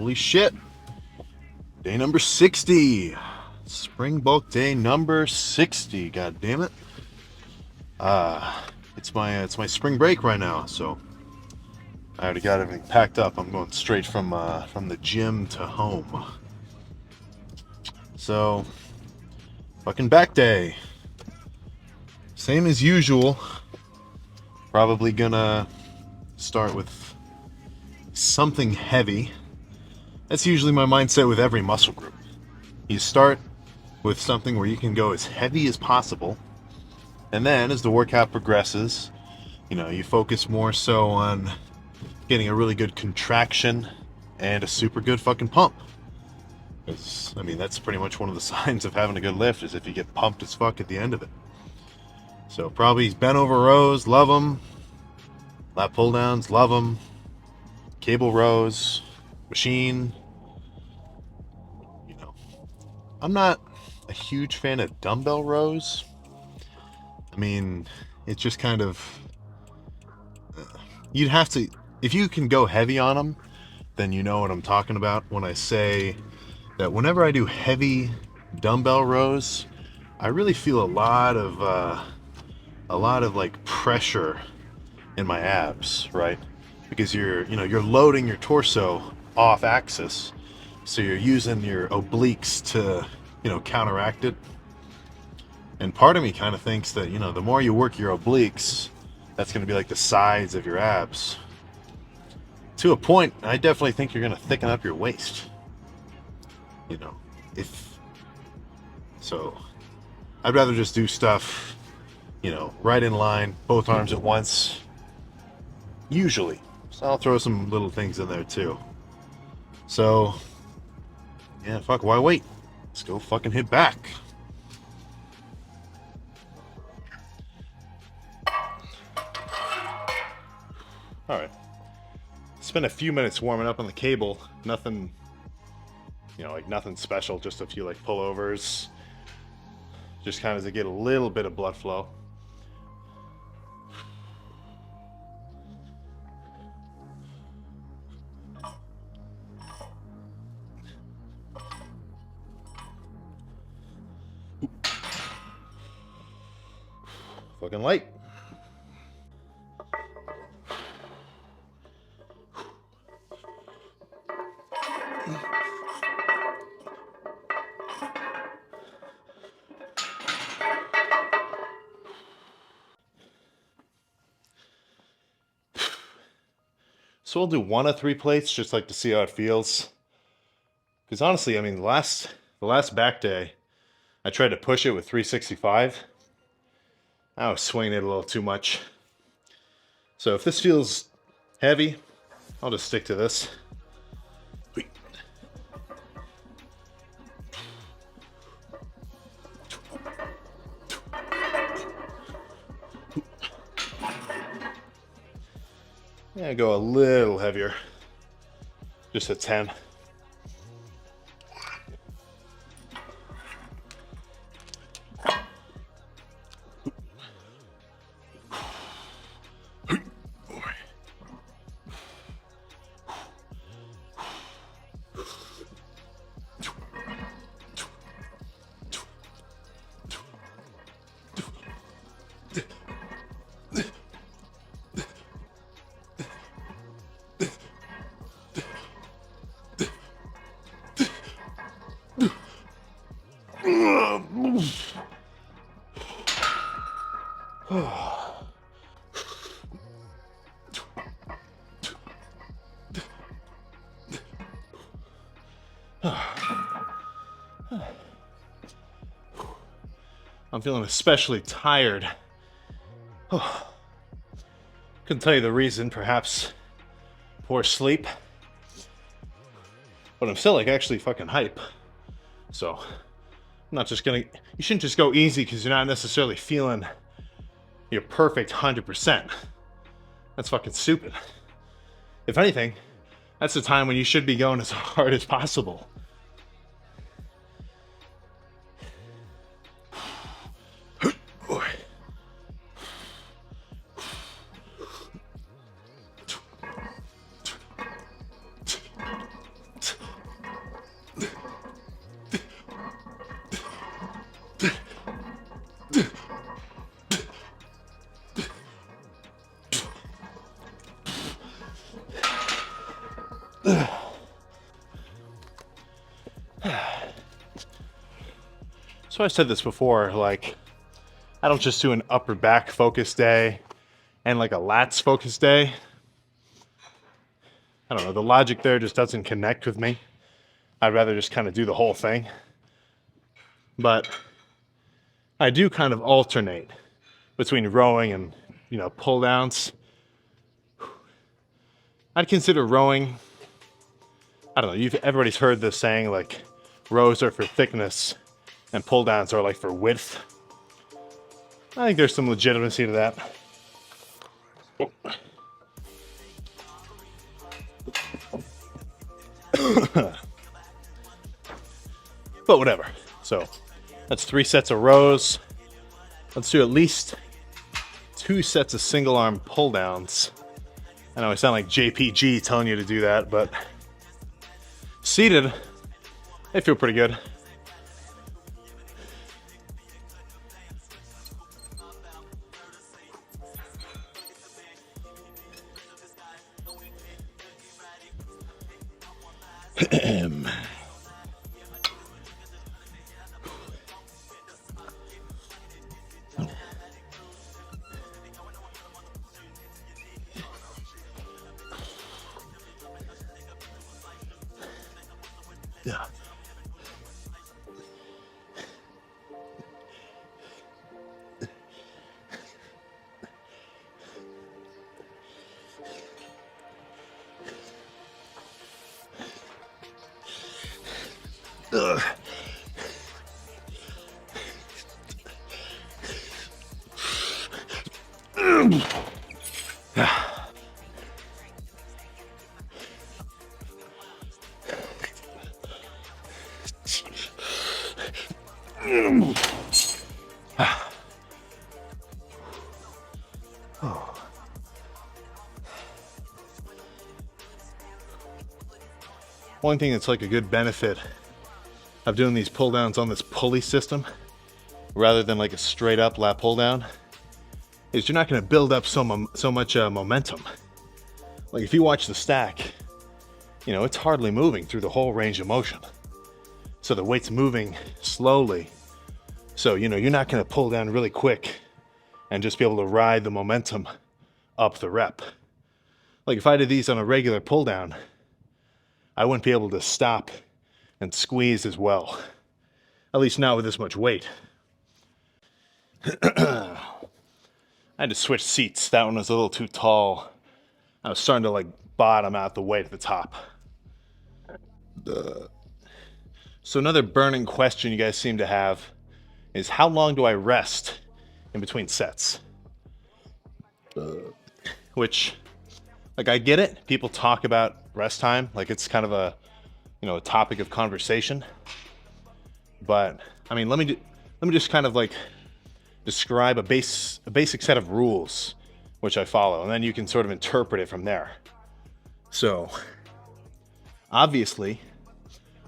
Holy shit. Day number 60. Spring bulk day number 60. God damn it. It's my spring break right now, so I already got everything packed up. I'm going straight from the gym to home. So, fucking back day. Same as usual. Probably gonna start with something heavy. That's usually my mindset with every muscle group. You start with something where you can go as heavy as possible, and then as the workout progresses, you focus more so on getting a really good contraction and a super good fucking pump. Because, that's pretty much one of the signs of having a good lift, is if you get pumped as fuck at the end of it. So probably bent over rows, love them. Lat pull downs, love them. Cable rows, machine. I'm not a huge fan of dumbbell rows. It's just kind of... You'd have to... If you can go heavy on them, then you know what I'm talking about when I say that whenever I do heavy dumbbell rows, I really feel a lot of like pressure in my abs, right? Because you're loading your torso off axis, so you're using your obliques to counteract it. And part of me kind of thinks that the more you work your obliques, that's going to be like the sides of your abs. To a point, I definitely think you're going to thicken up your waist. If so, I'd rather just do stuff right in line, both arms at once, usually. So I'll throw some little things in there too. So, yeah, fuck, why wait? Let's go fucking hit back. Alright. Spent a few minutes warming up on the cable. Nothing, nothing special, just a few like pullovers. Just kind of to get a little bit of blood flow. Fucking light. So we'll do 1 of 3 plates, just like to see how it feels. Because honestly, the last back day, I tried to push it with 365. I was swinging it a little too much. So if this feels heavy, I'll just stick to this. Yeah, go a little heavier. Just a 10. I'm feeling especially tired. Couldn't tell you the reason, perhaps poor sleep. But I'm still actually fucking hype. So, I'm not just gonna... You shouldn't just go easy because you're not necessarily feeling your perfect 100%. That's fucking stupid. If anything, that's the time when you should be going as hard as possible. So I said this before, like, I don't just do an upper back focus day and like a lats focus day. I don't know, the logic there just doesn't connect with me. I'd rather just kind of do the whole thing. But I do kind of alternate between rowing and, pull downs. I'd consider rowing, I don't know, everybody's heard this saying, like, rows are for thickness and pull downs are like for width. I think there's some legitimacy to that. But whatever. So that's 3 sets of rows. Let's do at least 2 sets of single arm pull downs. I know I sound like JPG telling you to do that, but seated, they feel pretty good. Yeah. Ugh. One thing that's like a good benefit of doing these pull downs on this pulley system rather than like a straight up lat pull down is you're not going to build up so much momentum. Like if you watch the stack, it's hardly moving through the whole range of motion. So the weight's moving slowly. So, you're not going to pull down really quick and just be able to ride the momentum up the rep. Like if I did these on a regular pull down, I wouldn't be able to stop and squeeze as well. At least not with this much weight. I had to switch seats. That one was a little too tall. I was starting to like bottom out the weight at the top. So another burning question you guys seem to have is how long do I rest in between sets? Which, like, I get it. People talk about rest time like it's kind of a topic of conversation. But I mean, let me just kind of like describe a basic set of rules which I follow, and then you can sort of interpret it from there. So obviously,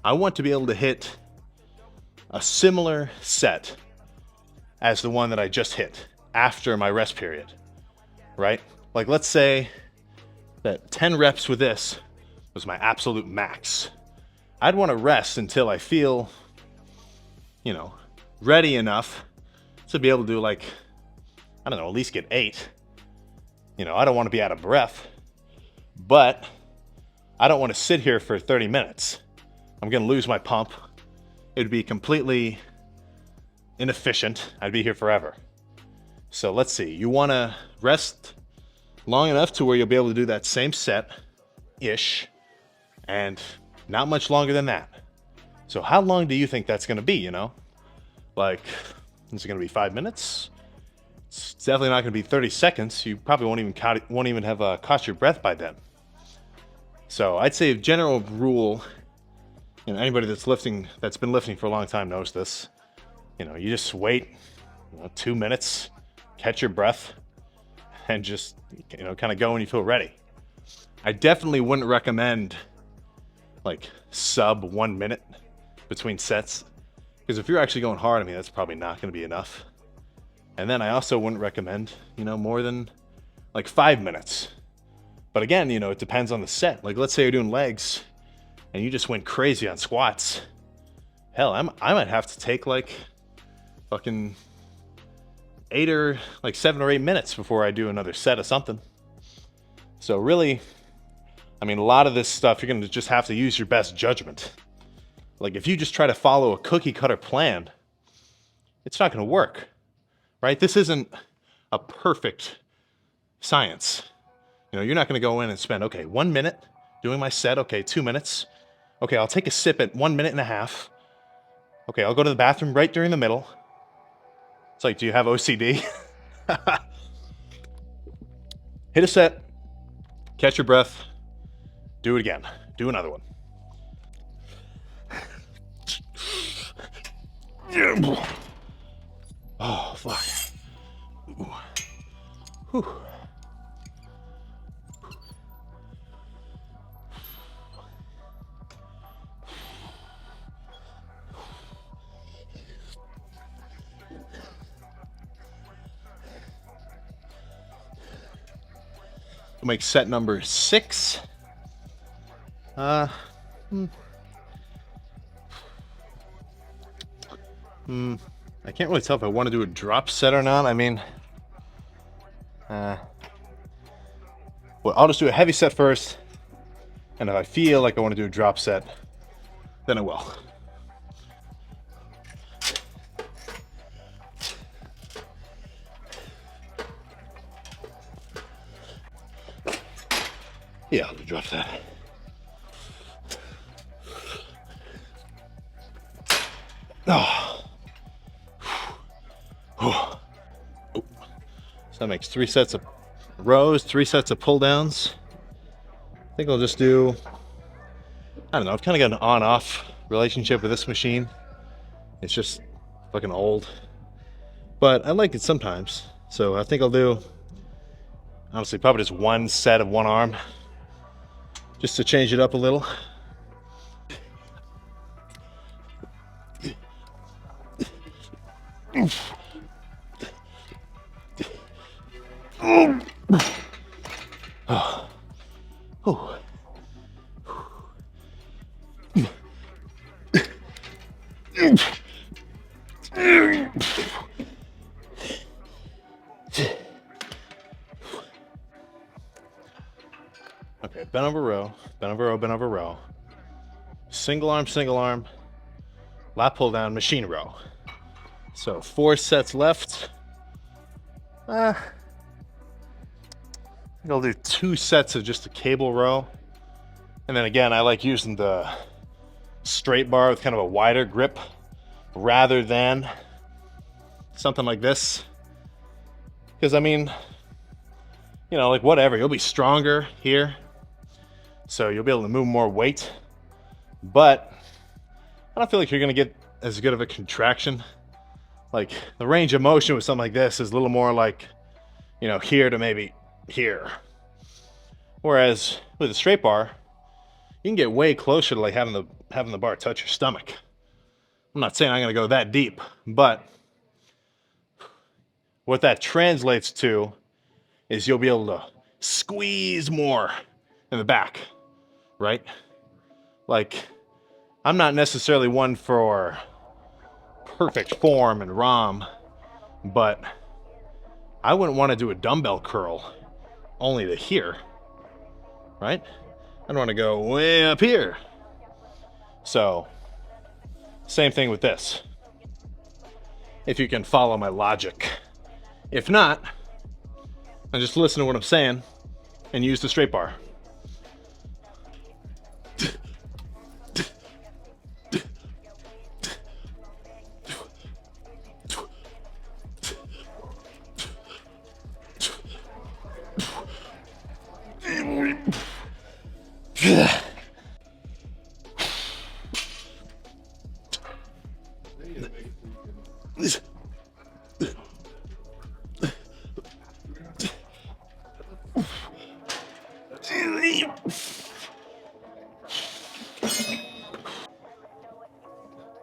I want to be able to hit a similar set as the one that I just hit after my rest period, right? Like let's say that 10 reps with this was my absolute max. I'd want to rest until I feel, ready enough to be able to do like, I don't know, at least get 8. I don't want to be out of breath, but I don't want to sit here for 30 minutes. I'm going to lose my pump. It would be completely inefficient. I'd be here forever. So let's see. You want to rest long enough to where you'll be able to do that same set-ish, and not much longer than that. So how long do you think that's going to be, Like, is it going to be 5 minutes? It's definitely not going to be 30 seconds. You probably won't even have caught your breath by then. So I'd say a general rule, anybody that's been lifting for a long time knows this. You just wait, 2 minutes, catch your breath, and just, kind of go when you feel ready. I definitely wouldn't recommend like sub 1 minute between sets, because if you're actually going hard, that's probably not going to be enough. And then I also wouldn't recommend, more than like 5 minutes But again, you know, it depends on the set. Like, let's say you're doing legs and you just went crazy on squats. Hell, I might have to take like fucking 7 or 8 minutes before I do another set of something. So really, I mean, a lot of this stuff, you're gonna just have to use your best judgment. Like, if you just try to follow a cookie cutter plan, it's not gonna work, right? This isn't a perfect science. You know, you're not gonna go in and spend, okay, 1 minute doing my set, okay, 2 minutes. Okay, I'll take a sip at 1 minute and a half. Okay, I'll go to the bathroom right during the middle. It's like, do you have OCD? Hit a set, catch your breath, do it again, do another one. Oh, fuck. Ooh. Whew. We'll make set number 6. I can't really tell if I want to do a drop set or not. I mean, well, I'll just do a heavy set first, and if I feel like I want to do a drop set, then I will. Yeah, I'll drop that. Oh. Oh. So that makes 3 sets of rows, 3 sets of pull downs. I think I'll just do, I don't know, I've kind of got an on-off relationship with this machine. It's just fucking old. But I like it sometimes. So I think I'll do, honestly, probably just 1 set of 1 arm, just to change it up a little. Oh. Oh. Okay, bent over row, bent over row, bent over row. Single arm, lat pull down, machine row. So 4 sets left. I think I'll do 2 sets of just a cable row. And then again, I like using the straight bar with kind of a wider grip rather than something like this. Because I mean, you know, like whatever, you'll be stronger here. So you'll be able to move more weight. But I don't feel like you're gonna get as good of a contraction. Like the range of motion with something like this is a little more like, you know, here to maybe here. Whereas with a straight bar, you can get way closer to like having the bar touch your stomach. I'm not saying I'm gonna go that deep, but what that translates to is you'll be able to squeeze more in the back, right? Like, I'm not necessarily one for perfect form and ROM, but I wouldn't want to do a dumbbell curl only to here, right? I'd want to go way up here. So, same thing with this. If you can follow my logic. If not, then just listen to what I'm saying and use the straight bar.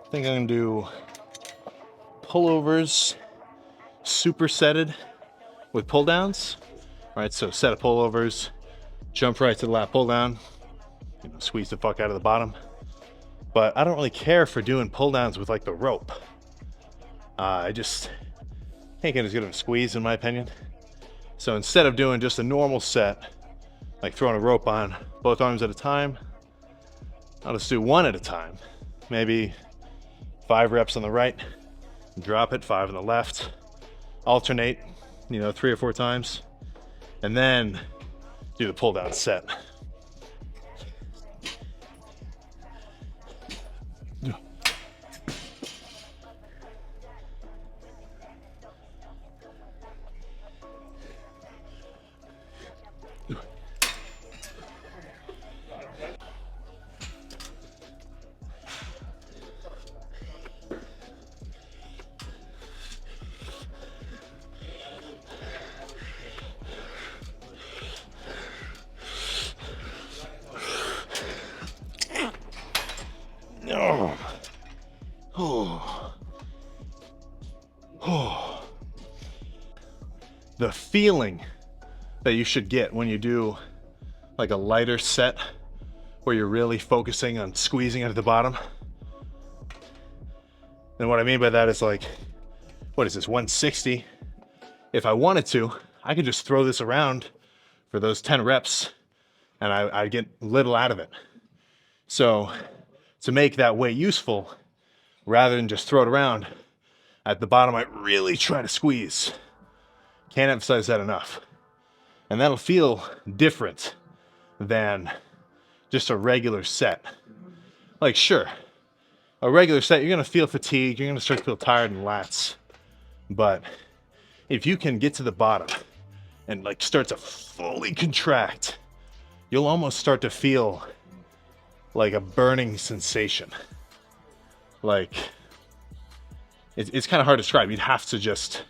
I think I'm gonna do pullovers supersetted with pull downs. All right, so set of pullovers, jump right to the lat pull down, squeeze the fuck out of the bottom. But I don't really care for doing pull downs with like the rope. I just can't get as good of a squeeze in my opinion. So instead of doing just a normal set, like throwing a rope on both arms at a time, I'll just do one at a time. Maybe 5 reps on the right, drop it, 5 on the left, alternate, 3 or 4 times, and then do the pull down set. The feeling that you should get when you do like a lighter set where you're really focusing on squeezing at the bottom. And what I mean by that is like, what is this, 160? If I wanted to, I could just throw this around for those 10 reps and I'd get little out of it. So to make that weight useful, rather than just throw it around, at the bottom I really try to squeeze. Can't emphasize that enough. And that'll feel different than just a regular set. Like sure, a regular set, you're gonna feel fatigued, you're gonna start to feel tired in the lats. But if you can get to the bottom and like start to fully contract, you'll almost start to feel like a burning sensation. Like, it's kind of hard to describe. You'd have to just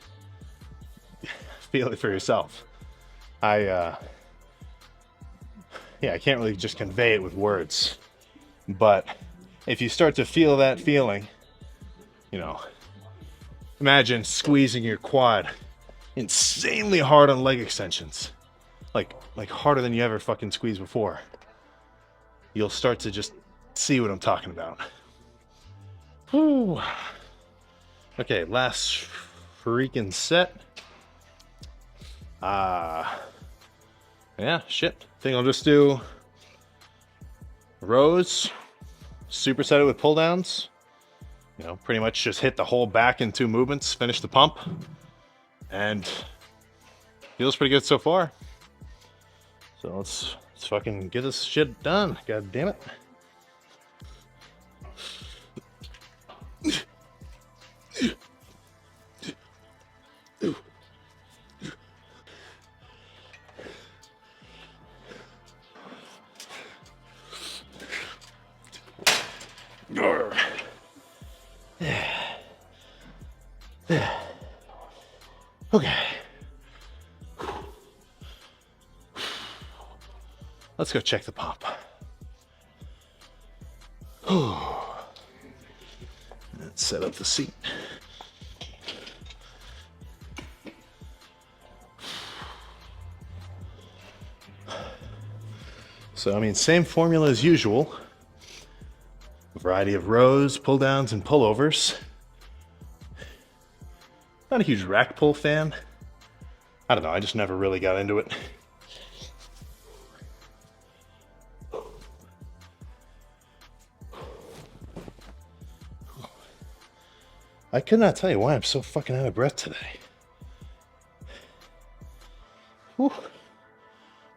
feel it for yourself. I can't really just convey it with words. But if you start to feel that feeling, imagine squeezing your quad insanely hard on leg extensions. Like harder than you ever fucking squeezed before. You'll start to just see what I'm talking about. Whew. Okay, last freaking set. Yeah, shit. I think I'll just do rows, superset it with pull downs. Pretty much just hit the whole back in 2 movements, finish the pump, and feels pretty good so far. So let's fucking get this shit done. God damn it. Okay. Let's go check the pump. Let's set up the seat. So, same formula as usual. A variety of rows, pull downs, and pullovers. Not a huge rack pull fan. I don't know, I just never really got into it. I could not tell you why I'm so fucking out of breath today. Whew.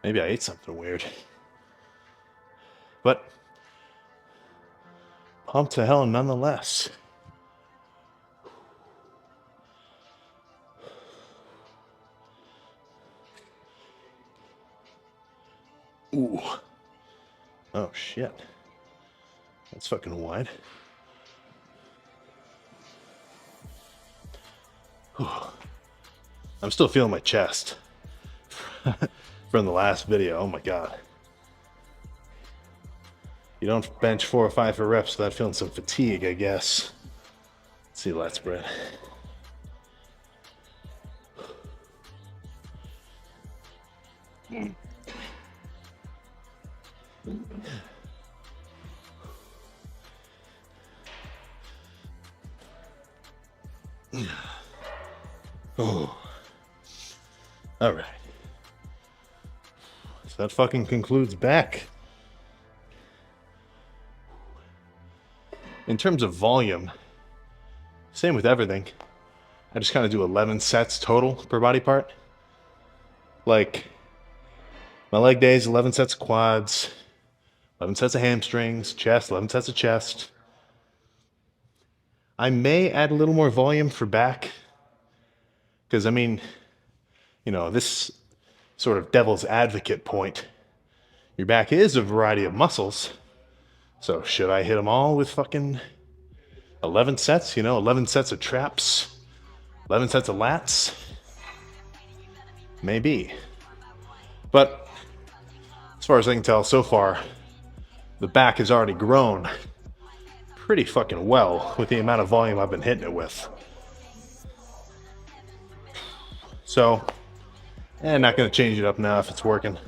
Maybe I ate something weird. But pumped to hell nonetheless. Ooh. Oh shit. That's fucking wide. Whew. I'm still feeling my chest from the last video. Oh my god. You don't bench 4 or 5 for reps without feeling some fatigue, I guess. Let's see lat spread. Oh. All right. So that fucking concludes back. In terms of volume, same with everything. I just kind of do 11 sets total per body part. Like, my leg days, 11 sets of quads, 11 sets of hamstrings, chest, 11 sets of chest. I may add a little more volume for back, because I mean, you know, this sort of devil's advocate point. Your back is a variety of muscles, so should I hit them all with fucking 11 sets? You know, 11 sets of traps, 11 sets of lats? Maybe. But as far as I can tell so far, the back has already grown pretty fucking well with the amount of volume I've been hitting it with. So, not gonna change it up now if it's working.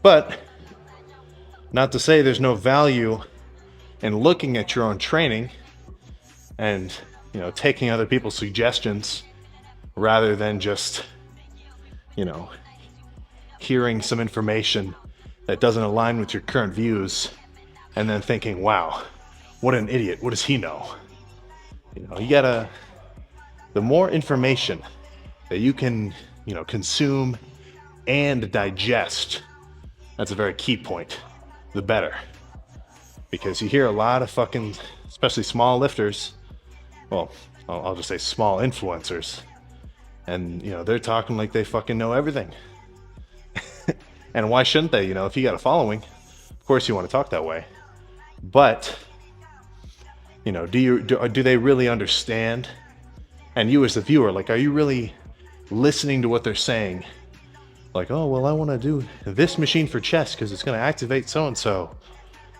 But, not to say there's no value in looking at your own training and, you know, taking other people's suggestions rather than just, you know, hearing some information that doesn't align with your current views and then thinking, wow, what an idiot, what does he know? You know, you gotta, the more information that you can, you know, consume and digest, that's a very key point, the better. Because you hear a lot of fucking, especially small lifters, well, I'll just say small influencers, and, you know, they're talking like they fucking know everything. And why shouldn't they? You know, if you got a following, of course you want to talk that way. But, you know, do they really understand? And you as the viewer, like, are you really listening to what they're saying? Like, oh, well, I want to do this machine for chest because it's going to activate so-and-so.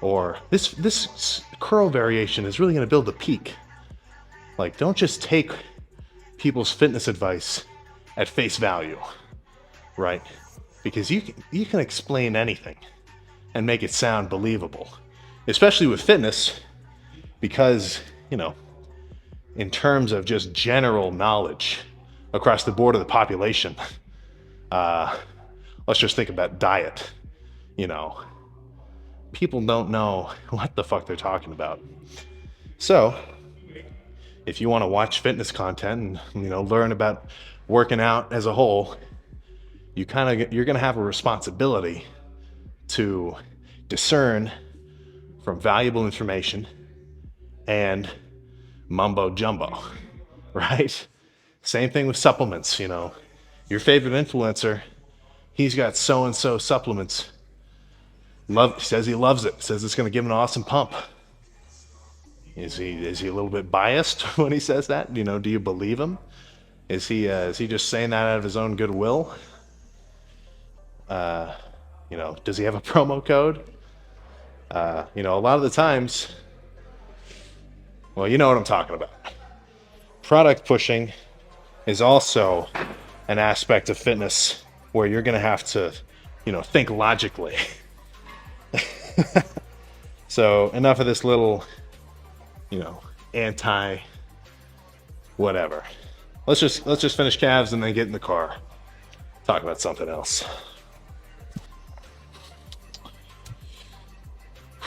Or this curl variation is really going to build the peak. Like, don't just take people's fitness advice at face value, right? Because you can explain anything and make it sound believable, especially with fitness, because, you know, in terms of just general knowledge across the board of the population, let's just think about diet. You know, people don't know what the fuck they're talking about. So, if you want to watch fitness content and, you know, learn about working out as a whole, you're going to have a responsibility to discern from valuable information and mumbo jumbo, right? Same thing with supplements, you know. Your favorite influencer, he's got so-and-so supplements. Says he loves it, says it's going to give him an awesome pump. Is he a little bit biased when he says that? You know, do you believe him? Is he just saying that out of his own goodwill? You know, does he have a promo code? You know, a lot of the times, well, you know what I'm talking about. Product pushing is also an aspect of fitness where you're going to have to, you know, think logically. So enough of this little, you know, anti whatever. Let's just finish calves and then get in the car. Talk about something else.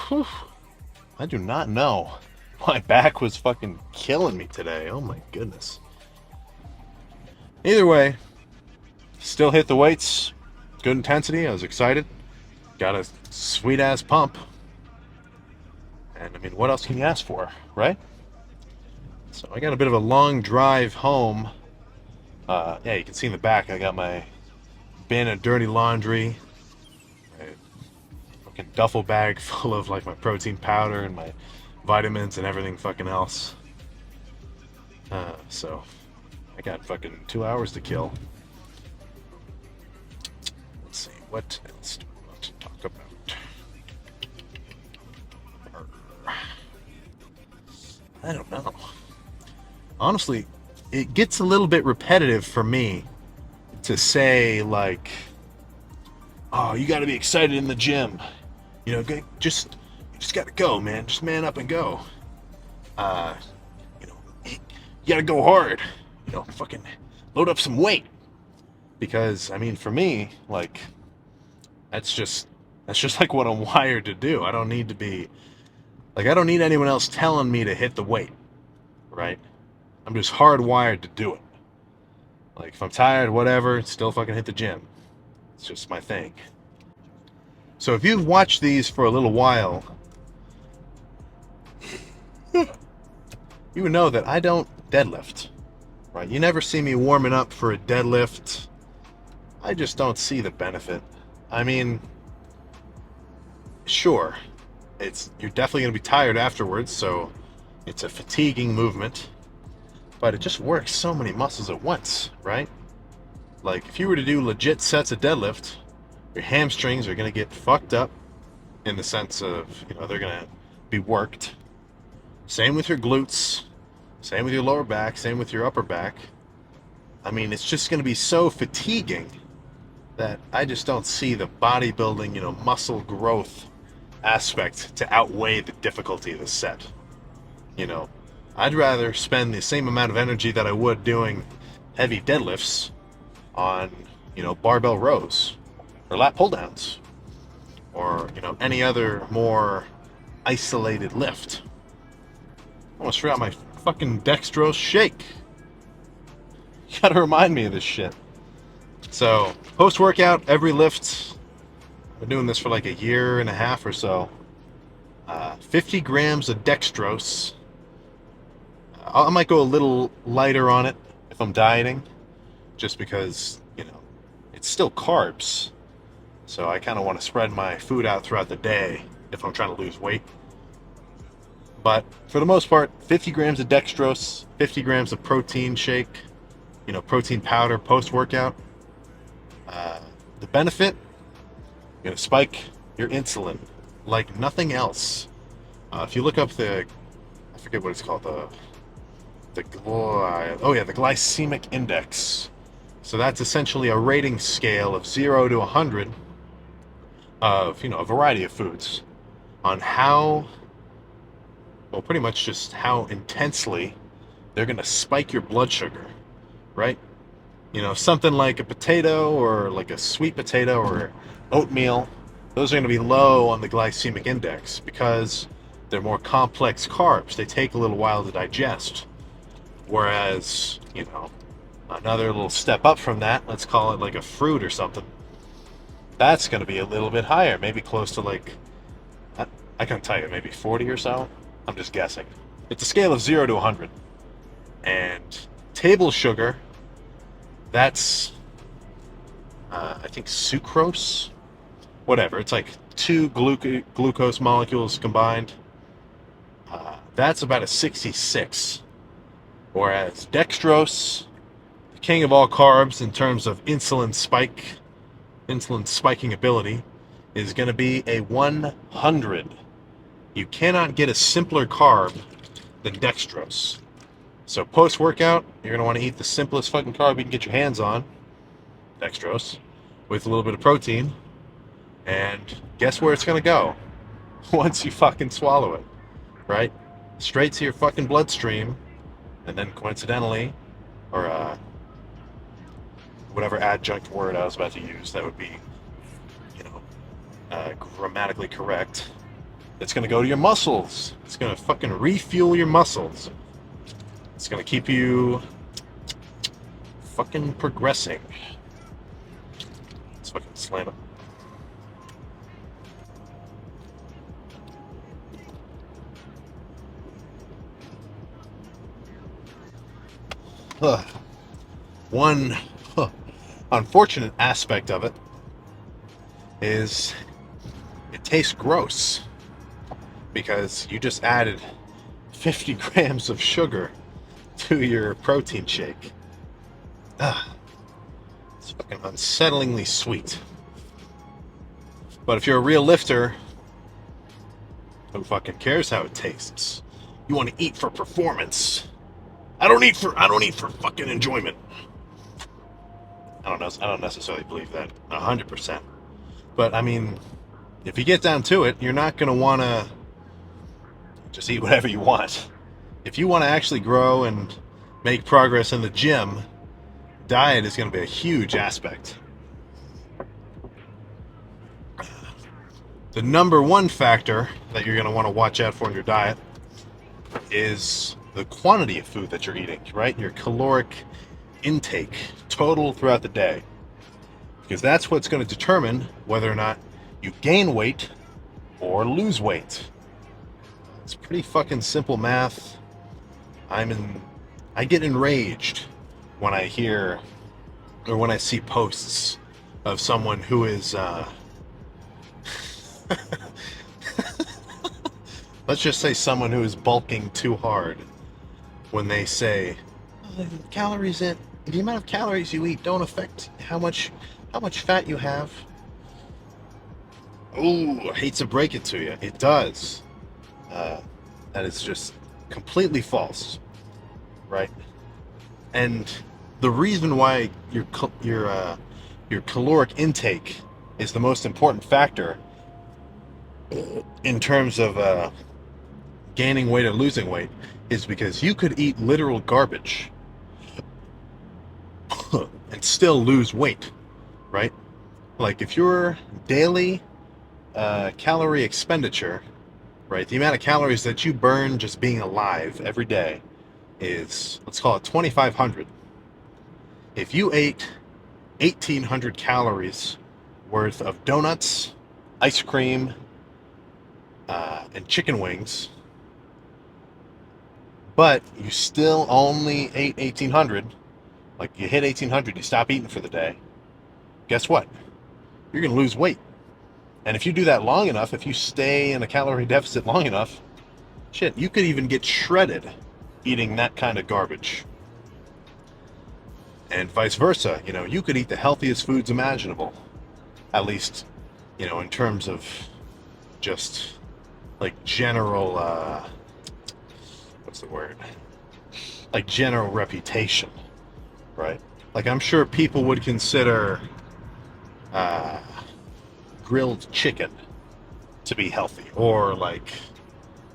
Whew. I do not know. My back was fucking killing me today. Oh my goodness. Either way, still hit the weights. Good intensity. I was excited. Got a sweet ass pump. And I mean, what else can you ask for, right? So I got a bit of a long drive home. Yeah, you can see in the back I got my bin of dirty laundry. Fucking duffel bag full of like my protein powder and my vitamins and everything fucking else. So I got fucking 2 hours to kill. Let's see, what else do we want to talk about? I don't know. Honestly, it gets a little bit repetitive for me to say, like, oh, you got to be excited in the gym. You know, just you just gotta go, man. Just man up and go. Uh, you know, you gotta go hard. You know, fucking load up some weight. Because I mean, for me, like that's just like what I'm wired to do. I don't need to be like I don't need anyone else telling me to hit the weight, right? I'm just hardwired to do it. Like if I'm tired, whatever, still fucking hit the gym. It's just my thing. So if you've watched these for a little while, you would know that I don't deadlift, right? You never see me warming up for a deadlift. I just don't see the benefit. I mean, sure, you're definitely going to be tired afterwards, so it's a fatiguing movement, but it just works so many muscles at once, right? Like if you were to do legit sets of deadlift, your hamstrings are going to get fucked up in the sense of, you know, they're going to be worked. Same with your glutes, same with your lower back, same with your upper back. I mean, it's just going to be so fatiguing that I just don't see the bodybuilding, you know, muscle growth aspect to outweigh the difficulty of the set. You know, I'd rather spend the same amount of energy that I would doing heavy deadlifts on, you know, barbell rows or lat pull downs or, you know, any other more isolated lift. I almost forgot my fucking dextrose shake. You gotta remind me of this shit. So, post workout, every lift, I've been doing this for like a year and a half or so. 50 grams of dextrose. I might go a little lighter on it if I'm dieting, just because, you know, it's still carbs. So I kind of want to spread my food out throughout the day if I'm trying to lose weight. But for the most part, 50 grams of dextrose, 50 grams of protein shake, you know, protein powder post workout. The benefit, you're going to spike your insulin like nothing else. If you look up I forget what it's called, the glycemic index. So that's essentially a rating scale of 0 to 100 of, you know, a variety of foods on how, well, pretty much just how intensely they're going to spike your blood sugar, right? You know, something like a potato or like a sweet potato or oatmeal, those are going to be low on the glycemic index because they're more complex carbs. They take a little while to digest. Whereas, you know, another little step up from that, let's call it like a fruit or something, that's going to be a little bit higher, maybe close to like, I can't tell you, maybe 40 or so. I'm just guessing. It's a scale of 0 to 100. And table sugar, that's, I think, sucrose? Whatever. It's like two glucose molecules combined. That's about a 66. Whereas dextrose, the king of all carbs in terms of insulin spiking ability, is going to be a 100. You cannot get a simpler carb than dextrose. So post-workout, you're going to want to eat the simplest fucking carb you can get your hands on, dextrose, with a little bit of protein. And guess where it's going to go? Once you fucking swallow it, right? Straight to your fucking bloodstream, and then coincidentally, or whatever adjunct word I was about to use that would be, you know, grammatically correct, it's going to go to your muscles. It's going to fucking refuel your muscles. It's going to keep you fucking progressing. Let's fucking slam it. One unfortunate aspect of it is it tastes gross because you just added 50 grams of sugar to your protein shake. It's fucking unsettlingly sweet. But if you're a real lifter, who fucking cares how it tastes? You want to eat for performance. I don't eat for fucking enjoyment. I don't necessarily believe that 100%. But I mean, if you get down to it, you're not going to want to just eat whatever you want. If you want to actually grow and make progress in the gym, diet is going to be a huge aspect. The number one factor that you're going to want to watch out for in your diet is the quantity of food that you're eating, right? Your caloric intake total throughout the day. Because that's what's going to determine whether or not you gain weight or lose weight. It's pretty fucking simple math. I get enraged when I hear or when I see posts of someone who is let's just say someone who is bulking too hard, when they say the amount of calories you eat don't affect how much fat you have. Ooh, I hate to break it to you, it does. That is just completely false, right? And the reason why your caloric intake is the most important factor in terms of gaining weight or losing weight is because you could eat literal garbage and still lose weight, right? Like if your daily calorie expenditure, right, the amount of calories that you burn just being alive every day is, let's call it 2,500. If you ate 1,800 calories worth of donuts, ice cream, and chicken wings, but you still only ate 1,800, like you hit 1,800, you stop eating for the day, guess what? You're going to lose weight. And if you do that long enough, if you stay in a calorie deficit long enough, shit, you could even get shredded eating that kind of garbage. And vice versa, you know, you could eat the healthiest foods imaginable. At least, you know, in terms of just like general, what's the word? Like general reputation, right? Like I'm sure people would consider grilled chicken to be healthy, or like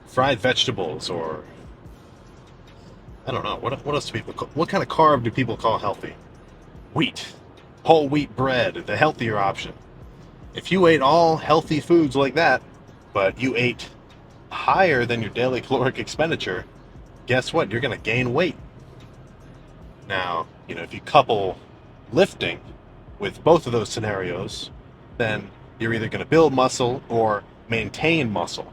fried vegetables, or I don't know, what else do people call, what kind of carb do people call healthy? Wheat, whole wheat bread, the healthier option. If you ate all healthy foods like that, but you ate higher than your daily caloric expenditure, guess what? You're going to gain weight. Now, you know, if you couple lifting with both of those scenarios, then you're either going to build muscle or maintain muscle.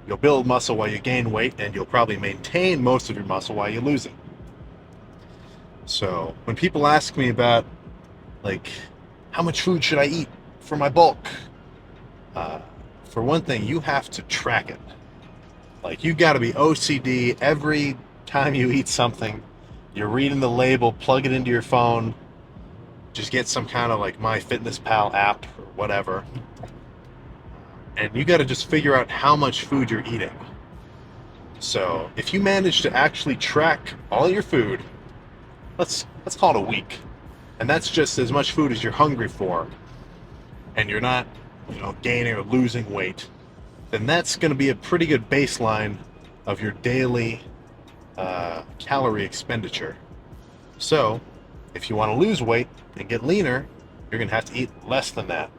You'll build muscle while you gain weight, and you'll probably maintain most of your muscle while you lose it. So when people ask me about, like, how much food should I eat for my bulk? For one thing, you have to track it. Like, you got to be OCD every time you eat something. You're reading the label, plug it into your phone, just get some kind of like MyFitnessPal app or whatever. And you got to just figure out how much food you're eating. So if you manage to actually track all your food, let's call it a week, and that's just as much food as you're hungry for, and you're not, you know, gaining or losing weight, then that's going to be a pretty good baseline of your daily calorie expenditure. So if you want to lose weight and get leaner, you're going to have to eat less than that.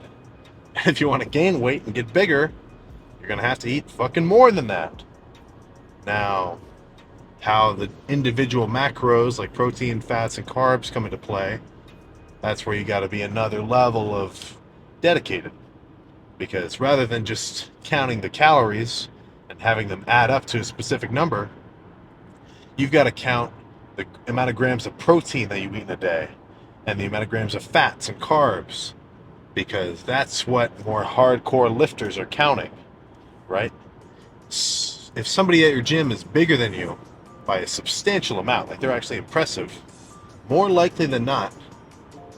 And if you want to gain weight and get bigger, you're going to have to eat fucking more than that. Now, how the individual macros like protein, fats, and carbs come into play, that's where you got to be another level of dedicated. Because rather than just counting the calories and having them add up to a specific number, you've got to count the amount of grams of protein that you eat in a day and the amount of grams of fats and carbs, because that's what more hardcore lifters are counting, right? If somebody at your gym is bigger than you by a substantial amount, like they're actually impressive, more likely than not,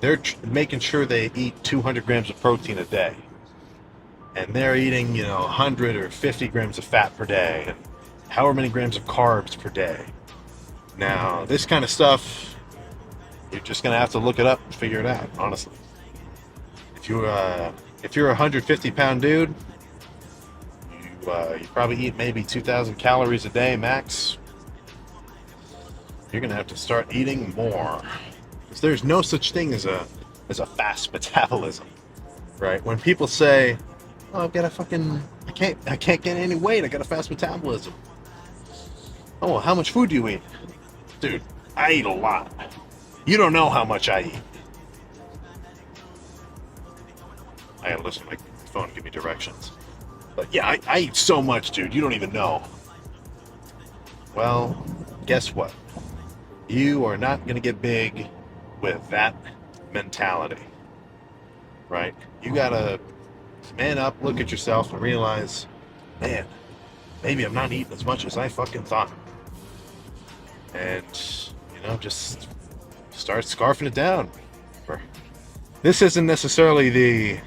they're making sure they eat 200 grams of protein a day. And they're eating, you know, 100 or 50 grams of fat per day, and however many grams of carbs per day. Now, this kind of stuff, you're just going to have to look it up and figure it out, honestly. If you if you're a 150-pound dude, you probably eat maybe 2,000 calories a day max. You're gonna have to start eating more, because there's no such thing as a fast metabolism, right? When people say, "Oh, I've got a fucking, I can't gain any weight. I got a fast metabolism." Oh, well, how much food do you eat, dude? I eat a lot. You don't know how much I eat. I gotta listen to my phone give me directions. But yeah, I eat so much, dude. You don't even know. Well, guess what? You are not going to get big with that mentality, right? You got to man up, look at yourself, and realize, man, maybe I'm not eating as much as I fucking thought. And, just start scarfing it down. This isn't necessarily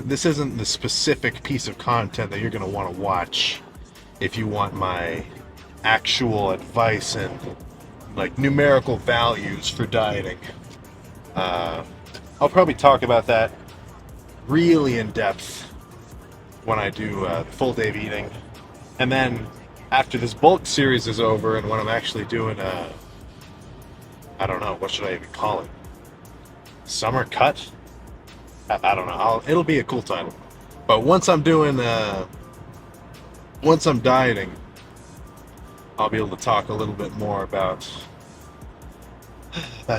this isn't the specific piece of content that you're going to want to watch if you want my actual advice and like numerical values for dieting. I'll probably talk about that really in depth when I do the full day of eating, and then after this bulk series is over and when I'm actually doing I don't know, what should I even call it, summer cut. I don't know. It'll be a cool title. But once I'm dieting, I'll be able to talk a little bit more about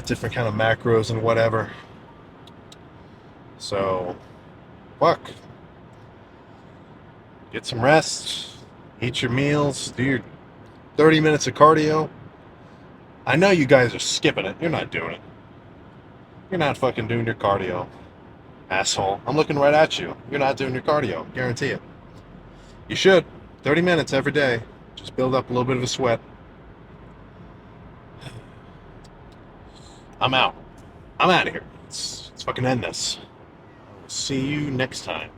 different kind of macros and whatever. So, fuck. Get some rest. Eat your meals. Do your 30 minutes of cardio. I know you guys are skipping it. You're not doing it. You're not fucking doing your cardio. Asshole. I'm looking right at you. You're not doing your cardio. Guarantee it. You should. 30 minutes every day. Just build up a little bit of a sweat. I'm out. I'm out of here. Let's fucking end this. I will see you next time.